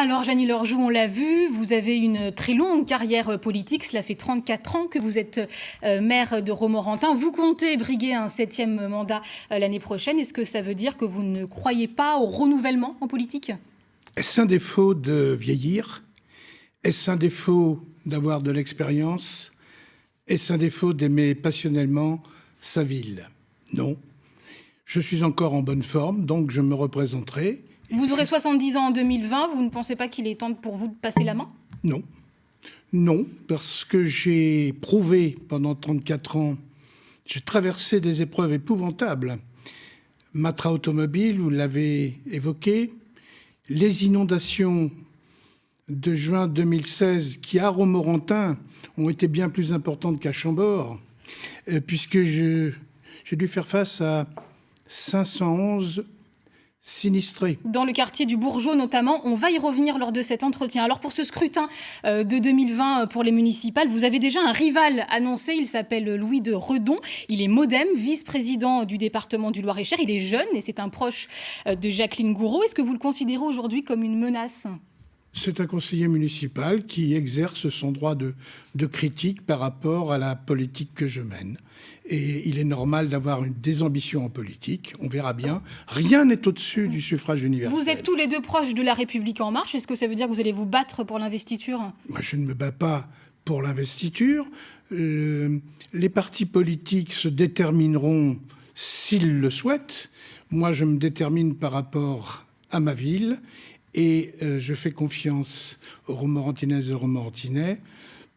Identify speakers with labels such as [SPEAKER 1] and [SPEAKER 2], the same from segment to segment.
[SPEAKER 1] Alors, Jeannie Lorjou, on l'a vu, vous avez une très longue carrière politique. Cela fait 34 ans que vous êtes maire de Romorantin. Vous comptez briguer un 7e mandat l'année prochaine. Est-ce que ça veut dire que vous ne croyez pas au renouvellement en politique ?
[SPEAKER 2] Est-ce un défaut de vieillir ? Est-ce un défaut d'avoir de l'expérience ? Est-ce un défaut d'aimer passionnellement sa ville ? Non. Je suis encore en bonne forme, donc je me représenterai.
[SPEAKER 1] Vous aurez 70 ans en 2020. Vous ne pensez pas qu'il est temps pour vous de passer la main ?
[SPEAKER 2] Non. Non, parce que j'ai prouvé pendant 34 ans, j'ai traversé des épreuves épouvantables. Matra automobile, vous l'avez évoqué, les inondations de juin 2016 qui, à Romorantin, ont été bien plus importantes qu'à Chambord, puisque j'ai dû faire face à 511 sinistrés.
[SPEAKER 1] Dans le quartier du Bourgeot notamment, on va y revenir lors de cet entretien. Alors pour ce scrutin de 2020 pour les municipales, vous avez déjà un rival annoncé, il s'appelle Louis de Redon. Il est MoDem, vice-président du département du Loir-et-Cher. Il est jeune et c'est un proche de Jacqueline Gouraud. Est-ce que vous le considérez aujourd'hui comme une menace ?
[SPEAKER 2] C'est un conseiller municipal qui exerce son droit de critique par rapport à la politique que je mène. Et il est normal d'avoir des ambitions en politique. On verra bien. Rien n'est au-dessus du suffrage universel.
[SPEAKER 1] Vous êtes tous les deux proches de La République En Marche. Est-ce que ça veut dire que vous allez vous battre pour l'investiture ?
[SPEAKER 2] Moi, je ne me bats pas pour l'investiture. Les partis politiques se détermineront s'ils le souhaitent. Moi, je me détermine par rapport à ma ville. Et je fais confiance aux Romorantinaises et aux Romorantinais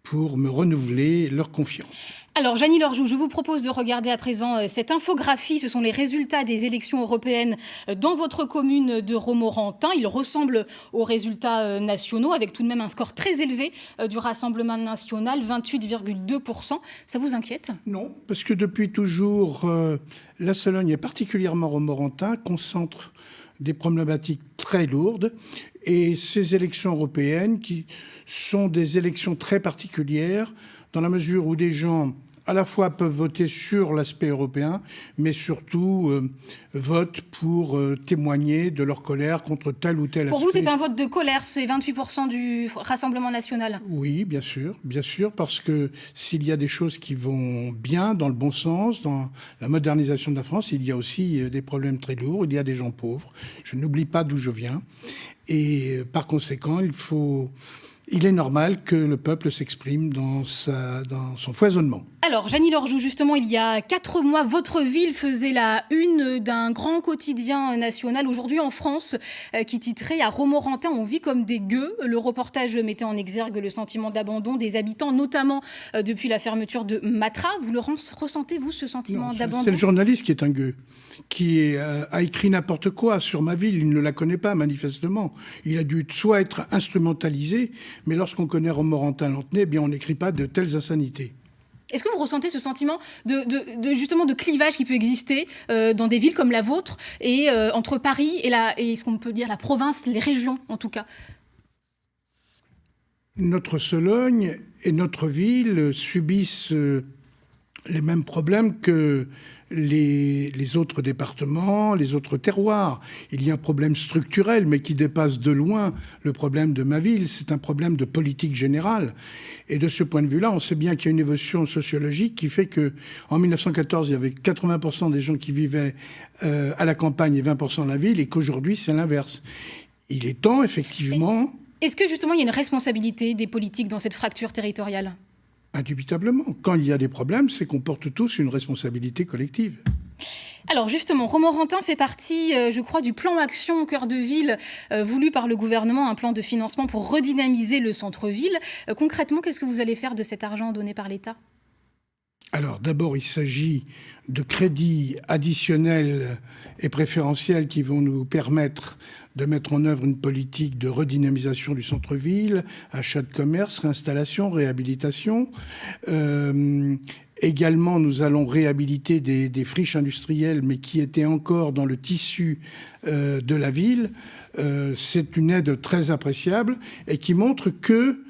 [SPEAKER 2] pour me renouveler leur confiance.
[SPEAKER 1] Alors, Jeannie Lorjou, je vous propose de regarder à présent cette infographie. Ce sont les résultats des élections européennes dans votre commune de Romorantin. Ils ressemblent aux résultats nationaux, avec tout de même un score très élevé du Rassemblement national, 28,2%. Ça vous inquiète ?
[SPEAKER 2] Non, parce que depuis toujours, la Sologne, et particulièrement Romorantin, concentre des problématiques très lourdes. Et ces élections européennes, qui sont des élections très particulières, dans la mesure où des gens, à la fois, peuvent voter sur l'aspect européen, mais surtout votent pour témoigner de leur colère contre tel ou tel aspect.
[SPEAKER 1] Pour vous, c'est un vote de colère, c'est 28% du Rassemblement national ?
[SPEAKER 2] Oui, bien sûr, parce que s'il y a des choses qui vont bien, dans le bon sens, dans la modernisation de la France, il y a aussi des problèmes très lourds, il y a des gens pauvres. Je n'oublie pas d'où je viens. Et par conséquent, il est normal que le peuple s'exprime dans son foisonnement.
[SPEAKER 1] Alors, Jeannie Lorjou, justement, il y a 4 mois, votre ville faisait la une d'un grand quotidien national, aujourd'hui en France, qui titrait « À Romorantin, on vit comme des gueux ». Le reportage mettait en exergue le sentiment d'abandon des habitants, notamment depuis la fermeture de Matra. Vous le ressentez, vous, ce sentiment d'abandon ?
[SPEAKER 2] C'est le journaliste qui est un gueux, qui a écrit n'importe quoi sur ma ville. Il ne la connaît pas, manifestement. Il a dû soit être instrumentalisé, mais lorsqu'on connaît Romorantin-Lanthenay, eh bien, on n'écrit pas de telles insanités.
[SPEAKER 1] Est-ce que vous ressentez ce sentiment justement de clivage qui peut exister dans des villes comme la vôtre et entre Paris et ce qu'on peut dire la province, les régions en tout cas ?
[SPEAKER 2] Notre Sologne et notre ville subissent les mêmes problèmes que les autres départements, les autres terroirs. Il y a un problème structurel, mais qui dépasse de loin le problème de ma ville. C'est un problème de politique générale. Et de ce point de vue-là, on sait bien qu'il y a une évolution sociologique qui fait qu'en 1914, il y avait 80% des gens qui vivaient à la campagne et 20% à la ville, et qu'aujourd'hui, c'est l'inverse. Il est temps, effectivement...
[SPEAKER 1] Est-ce que justement, il y a une responsabilité des politiques dans cette fracture territoriale ?
[SPEAKER 2] Indubitablement. Quand il y a des problèmes, c'est qu'on porte tous une responsabilité collective.
[SPEAKER 1] Alors justement, Romorantin fait partie, je crois, du plan Action au cœur de ville voulu par le gouvernement, un plan de financement pour redynamiser le centre-ville. Concrètement, qu'est-ce que vous allez faire de cet argent donné par l'État ?
[SPEAKER 2] Alors d'abord, il s'agit de crédits additionnels et préférentiels qui vont nous permettre de mettre en œuvre une politique de redynamisation du centre-ville, achat de commerce, réinstallation, réhabilitation. Également, nous allons réhabiliter des friches industrielles, mais qui étaient encore dans le tissu de la ville. C'est une aide très appréciable et qui montre que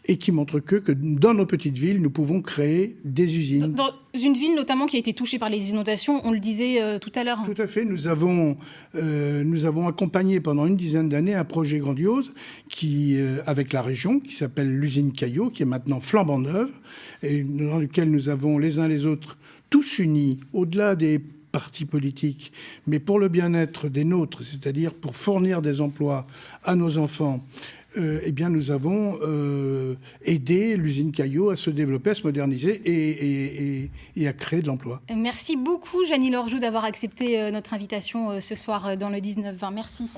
[SPEAKER 2] et qui montre que dans nos petites villes, nous pouvons créer des usines.
[SPEAKER 1] Dans une ville notamment qui a été touchée par les inondations, on le disait tout à l'heure.
[SPEAKER 2] Tout à fait. Nous avons accompagné pendant une dizaine d'années un projet grandiose avec la région qui s'appelle l'usine Caillot, qui est maintenant flambant neuve, et dans lequel nous avons les uns les autres tous unis, au-delà des partis politiques, mais pour le bien-être des nôtres, c'est-à-dire pour fournir des emplois à nos enfants. Eh bien, nous avons aidé l'usine Caillot à se développer, à se moderniser et à créer de l'emploi.
[SPEAKER 1] Merci beaucoup, Jeannie Lorjou, d'avoir accepté notre invitation ce soir dans le 19-20. Merci.